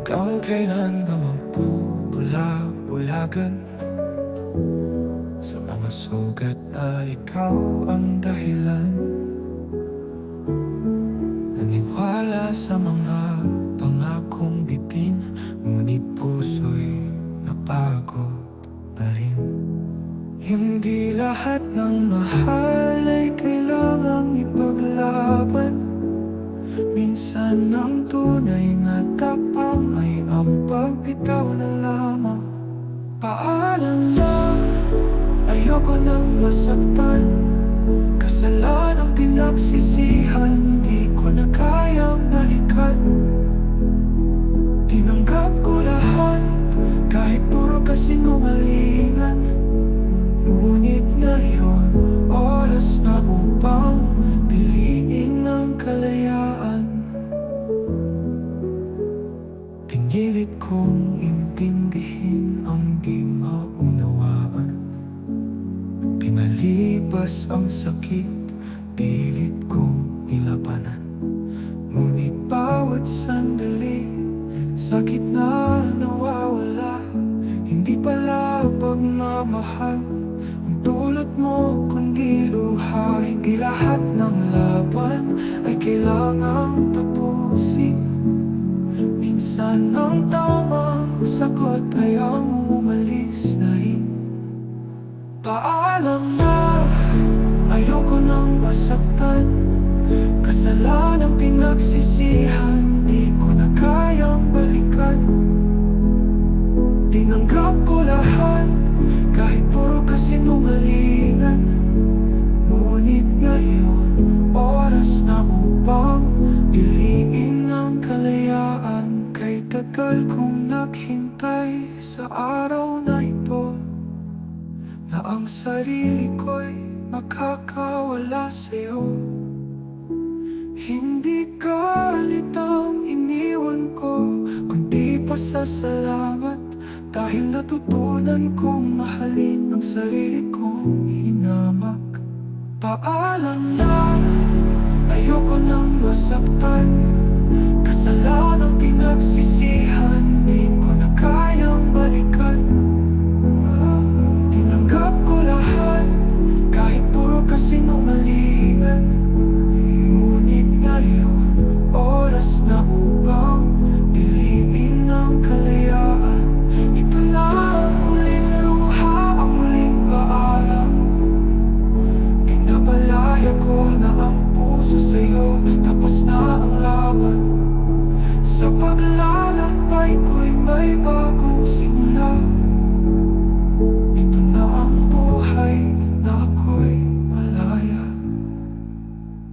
Ikaw kailan ba mabubulag-bulagan? Sa mga sugat ay ikaw ang dahilan. Naniwala sa mga pangakong bitin, ngunit puso'y napagod pa rin. Hindi lahat ng mahal ay kailangang ipaglaban. Minsan ang tunay nga tapang ay ang pagbitaw na lamang. Paalam na, ayoko nang masaktan. Kasalanang pinagsisihan, di ko na kayang balikan. Tinanggap ko lahat, kahit puro kasinungalingan. Ngunit ngayon, oras na upang piliin ang kalayaan. Pinilit kong intindihin ang di maunawaan. Pinalipas ang sakit, pilit kong nilabanan. Ngunit bawat sandali, sakit na nawawala. Hindi pala pagmamahal ang dulot mo, kundi luha. Hindi lahat ng laban ay kailangang tapusin. Minsan ang tamang sagot ay ang umalis na rin. Paalam na, ayoko nang masaktan. Kasalanang pinagsisihan, di ko na kayang balikan. Tinanggap ko lahat, kahit puro kasinungalingan. Ngunit ngayon, oras na upang piliin ang kalayaan. Kay tagal kong naghintay sa araw na ito, na ang sarili ko'y makakawala sa'yo. Hindi galit ang iniwan ko, kundi pasasalamat. Dahil natutunan kong mahalin ang sarili kong hinamak. Paalam na, ayoko nang masaktan. Kasalanang pinagsisihan,